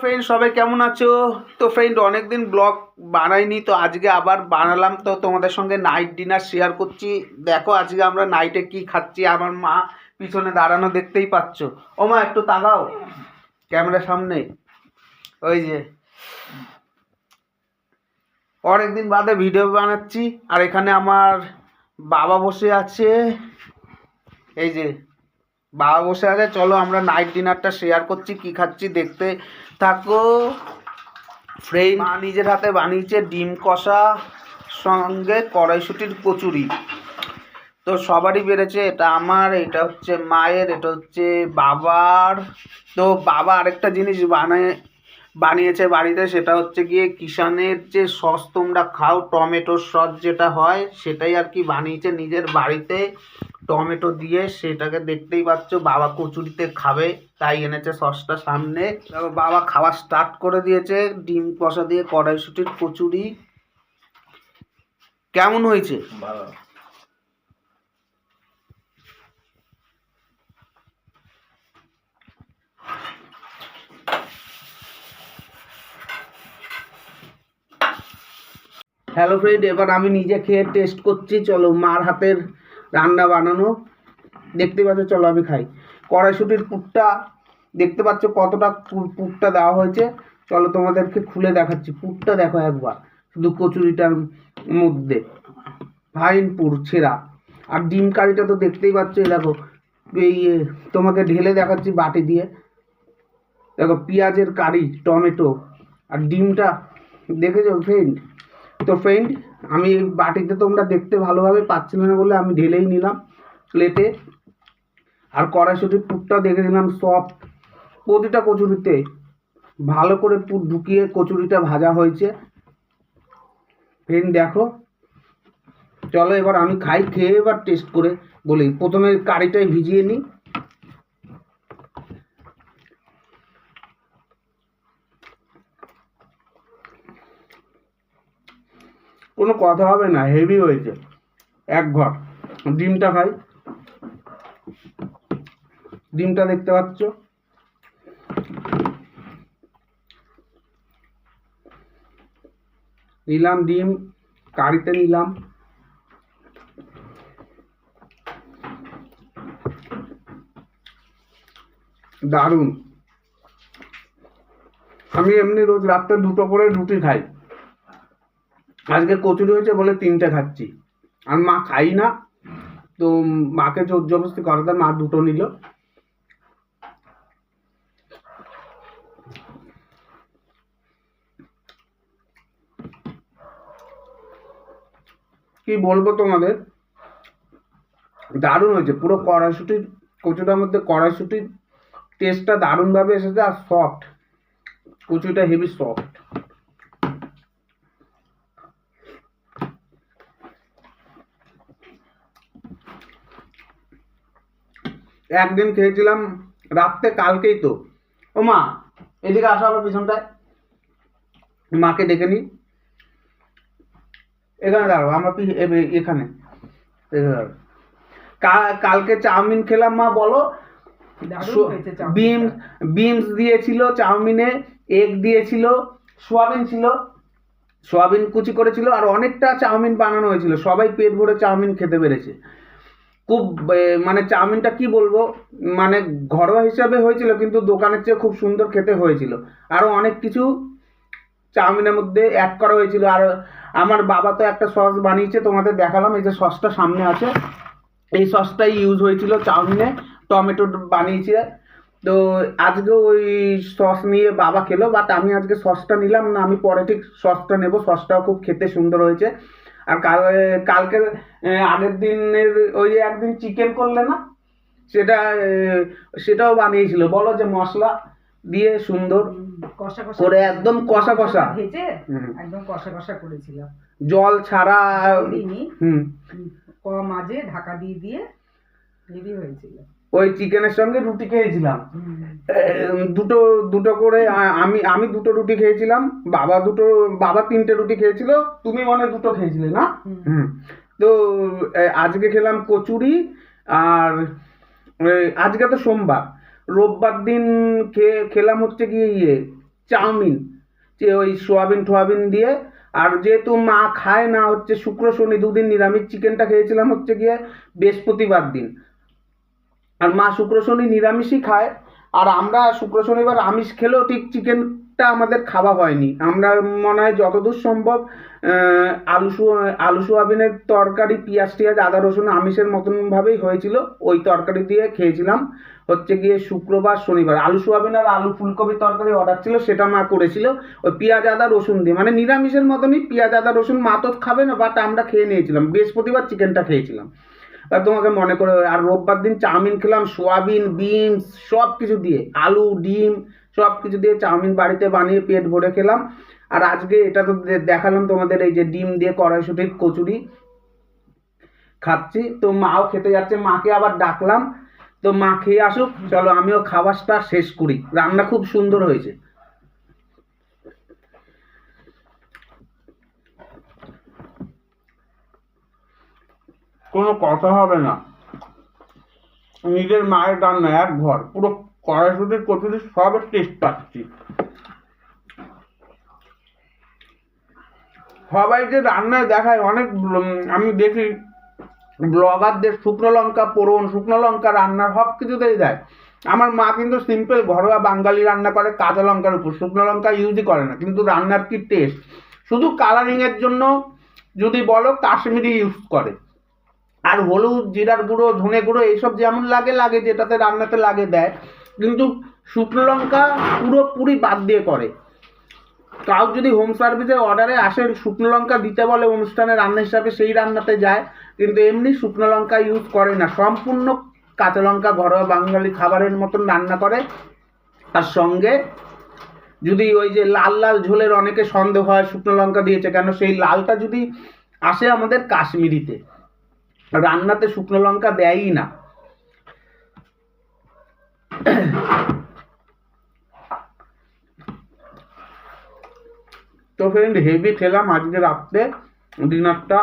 Friend সবাই কেমন আছো? তো ফ্রেন্ড অনেকদিন ব্লগ বানাইনি, তো আজকে আবার বানালাম। তো তোমাদের সঙ্গে নাইট ডিনার শেয়ার করছি। দেখো আজকে আমরা নাইটে কি খাচ্ছি। আমার মা পিছনে দাঁড়ানো দেখতেই পাচ্ছ। ও মা একটু তাকাও ক্যামেরার সামনে। ওই যে অনেকদিন বাদে ভিডিও বানাচ্ছি। আর এখানে আমার বাবা বসে আছে। এই যে বাবা বসে আছে। চলো আমরা নাইট ডিনারটা শেয়ার করছি, কি খাচ্ছি দেখতে থাকো। ফ্রেন্ড মা নিজের হাতে বানিয়েছে ডিম কষা সঙ্গে কড়াইশুটির কচুরি। তো সবারই বেড়েছে, এটা আমার, এটা হচ্ছে মায়ের, এটা হচ্ছে বাবার। তো বাবা আরেকটা জিনিস বানিয়েছে বাড়িতে, সেটা হচ্ছে গিয়ে কিষানের যে সস তোমরা খাও, টমেটোর সস যেটা হয়, সেটাই আর কি বানিয়েছে নিজের বাড়িতে টমেটো দিয়ে। সেটাকে দেখতেই পাচ্ছ বাবা কচুরিতে খাবে, তাই এনেছে সসটা সামনে। তারপর বাবা খাওয়া স্টার্ট করে দিয়েছে ডিম কষা দিয়ে কড়াইশুটির কচুরি। কেমন হয়েছে? ভালো। হ্যালো ফ্রেন্ড, এবার আমি নিজে খেয়ে টেস্ট করছি। চলো মার হাতের রান্না বানানো দেখতে পাচ্ছ, চলো আমি খাই। কড়াইশুটির পুরটা দেখতে পাচ্ছ কতটা পুরটা দেওয়া হয়েছে। চলো তোমাদেরকে খুলে দেখাচ্ছি। পুরটা দেখো একবার, শুধু কচুরিটার মধ্যে ফাইন পুর ছেঁড়া। আর ডিম কারিটা তো দেখতেই পাচ্ছ, এই দেখো। এই তোমাকে ঢেলে দেখাচ্ছি বাটি দিয়ে। দেখো পেঁয়াজের কারি, টমেটো আর ডিমটা দেখেছো ফ্রেন্ড? তো ফ্রেন্ড আমি বাটিতে তোমরা দেখতে ভালোভাবে পাচ্ছিল না বলে আমি ঢেলেই নিলাম প্লেটে। আর কড়াইশুটির পুরটা দেখে নিলাম সফট। প্রতিটা কচুরিতে ভালো করে পুর ঢুকিয়ে কচুরিটা ভাজা হয়েছে। ফ্রেন্ড দেখো, চলো এবার আমি খাই, খেয়ে এবার টেস্ট করে বলি। প্রথমে কারিটাই ভিজিয়ে নিই। কোনো কথা হবে না, হেভি হয়েছে এক ঘর। ডিমটা খাই, ডিমটা দেখতে পাচ্ছ। নিলাম ডিম, কারিতে নিলাম। দারুণ। আমি এমনি রোজ রাত্রে 2টো করে রুটি খাই, আজকে কচুরি হয়েছে বলে 3টে খাচ্ছি। আর মা খাই না, তো মাকে জোর জবরদস্তি করাতে মা 2টো নিল। কি বলবো তোমাদের, দারুণ হয়েছে। পুরো কড়াইশুটির কচুটার মধ্যে কড়াইশুটির টেস্টটা দারুণভাবে এসেছে। আর সফট, কচুরিটা হেভি সফট। একদিন খেয়েছিলাম রাত্রে, কালকেই তো। ও মা এদিকে আসো আমার পিছনটায়, মাকে ডেকে নি। এখানে দাঁড়াও আমার এখানে দাঁড়াও। কালকে চাউমিন খেলাম মা, বলো। বিমস দিয়েছিল চাউমিনে, এগ দিয়েছিল, সোয়াবিন ছিল, সোয়াবিন কুচি করেছিল, আর অনেকটা চাউমিন বানানো হয়েছিল। সবাই পেট ভরে চাউমিন খেতে পেরেছে। খুব মানে চাউমিনটা কি বলবো, মানে ঘরোয়া হিসাবে হয়েছিল, কিন্তু দোকানের চেয়ে খুব সুন্দর খেতে হয়েছিল। আরও অনেক কিছু চাউমিনের মধ্যে অ্যাড করা হয়েছিল। আর আমার বাবা তো একটা সস বানিয়েছে, তোমাদের দেখালাম, এই যে সসটা সামনে আছে, এই সসটাই ইউজ হয়েছিল চাউমিনে। টমেটো বানিয়েছে। তো আজকে ওই সস নিয়ে বাবা খেলো, বাট আমি আজকে সসটা নিলাম না, আমি পরে ঠিক সসটা নেব। সসটাও খুব খেতে সুন্দর হয়েছে। আর কালকের আগের দিনের ওই যে একদিন চিকেন করলে না, সেটা সেটাও বানিয়েছিল, বলো যে মশলা দিয়ে সুন্দর কষা কষা করে, একদম কষা কষা ভেজে একদম কষা কষা করেছিলাম, জল ছাড়া। হুম, কম আজে ঢাকা দিয়ে দিয়ে হেভি হয়েছিল। ওই চিকেনের সঙ্গে রুটি খেয়েছিলাম দুটো দুটো করে। আমি 2টো রুটি খেয়েছিলাম, বাবা 3টে রুটি খেয়েছিল, তুমি মনে 2টো খেয়েছিলে না? হুম। তো আজকে খেলাম কচুরি। আর আজকে তো সোমবার, রোববার দিন খেলাম হচ্ছে কি চাউমিন, যে ওই সোয়াবিন টোয়াবিন দিয়ে। আর যেহেতু মা খায় না হচ্ছে শুক্র শনি দুদিন নিরামিষ, চিকেনটা খেয়েছিলাম হচ্ছে গিয়ে বৃহস্পতিবার দিন। আর মা শুক্র শনি নিরামিষই খায়, আর আমরা শুক্র শনিবার আমিষ খেলেও ঠিক চিকেনটা আমাদের খাওয়া হয়নি। আমরা মনে হয় যতদূর সম্ভব আলু সোয়াবিনের তরকারি, পেঁয়াজ টিয়াজ আদা রসুন আমিষের মতন ভাবেই হয়েছিল, ওই তরকারি দিয়ে খেয়েছিলাম হচ্ছে গিয়ে শুক্রবার শনিবার। আলু সোয়াবিন আর আলু ফুলকপি তরকারি অর্ডার ছিল, সেটা মা করেছিল ওই পেঁয়াজ আদা রসুন দিয়ে, মানে নিরামিষের মতনই পেঁয়াজ আদা রসুন। মা তো খাবে না, বাট আমরা খেয়ে নিয়েছিলাম। বৃহস্পতিবার চিকেনটা খেয়েছিলাম। আর তোমাকে মনে করে, আর রোববার দিন চাউমিন খেলাম, সোয়াবিন বিনস সব কিছু দিয়ে, আলু ডিম সব কিছু দিয়ে চাউমিন বাড়িতে বানিয়ে পেট ভরে খেলাম। আর আজকে এটা তো দেখালাম তোমাদের, এই যে ডিম দিয়ে কড়াইশুটির কচুরি খাচ্ছি। তো মাও খেতে যাচ্ছে, মাকে আবার ডাকলাম, তো মা খেয়ে আসুক, চলো আমিও খাবারটা শেষ করি। রান্না খুব সুন্দর হয়েছে। কোনো কথা হবে না, নিজের মায়ের রান্না এক ঘর, পুরো কড়াইশুটির কচুরি সবের টেস্ট পাচ্ছি। সবাই যে রান্নায় দেখায় অনেক, আমি দেখি ব্লগারদের শুকনো লঙ্কা পোড়ন, শুকনো লঙ্কা রান্নার সব কিছুতেই দেয়। আমার মা কিন্তু সিম্পল ঘরোয়া বাঙালি রান্না করে, কাঁচা লঙ্কার উপর, শুকনো লঙ্কা ইউজই করে না। কিন্তু রান্নার কি টেস্ট! শুধু কালারিংয়ের জন্য যদি বলো কাশ্মীরি ইউজ করে, আর হলুদ জিরার গুঁড়ো ধনে গুঁড়ো এইসব যেমন লাগে লাগে, যেটাতে রান্নাতে লাগে দেয়, কিন্তু শুকনো লঙ্কা পুরোপুরি বাদ দিয়ে করে। কাউ যদি হোম সার্ভিসে অর্ডারে আসে শুকনো লঙ্কা দিতে বলে অনুষ্ঠানে রান্না হিসাবে, সেই রান্নাতে যায়, কিন্তু এমনি শুকনো লঙ্কা ইউজ করে না। সম্পূর্ণ কাঁচা লঙ্কা ঘরোয়া বাঙালি খাবারের মতন রান্না করে। আর সঙ্গে যদি ওই যে লাল লাল ঝোলের অনেকে সন্দেহ হয় শুকনো লঙ্কা দিয়েছে কেন, সেই লালটা যদি আসে আমাদের কাশ্মীরিতে, রান্নাতে শুকনো লঙ্কা দেয়ই না। তো ফ্রেন্ড, হেভি খেলাম আজকে রাত্রে ডিনারটা।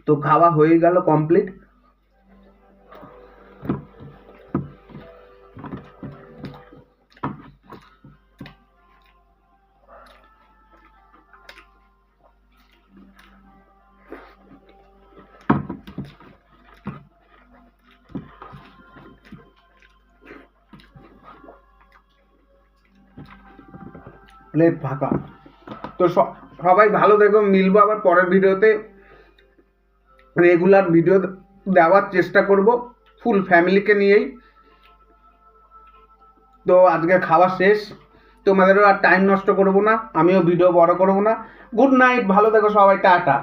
তো খাওয়া হয়ে গেল কমপ্লিট। প্লেট ফাঁকা। তো সবাই ভালো থেকো, মিলবো আবার পরের ভিডিওতে। রেগুলার ভিডিও দেওয়ার চেষ্টা করব ফুল ফ্যামিলিকে নিয়েই। তো আজকে খাওয়া শেষ, তোমাদেরও আর টাইম নষ্ট করবো না, আমিও ভিডিও বড় করবো না। গুড নাইট, ভালো থেকো সবাই, টাটা।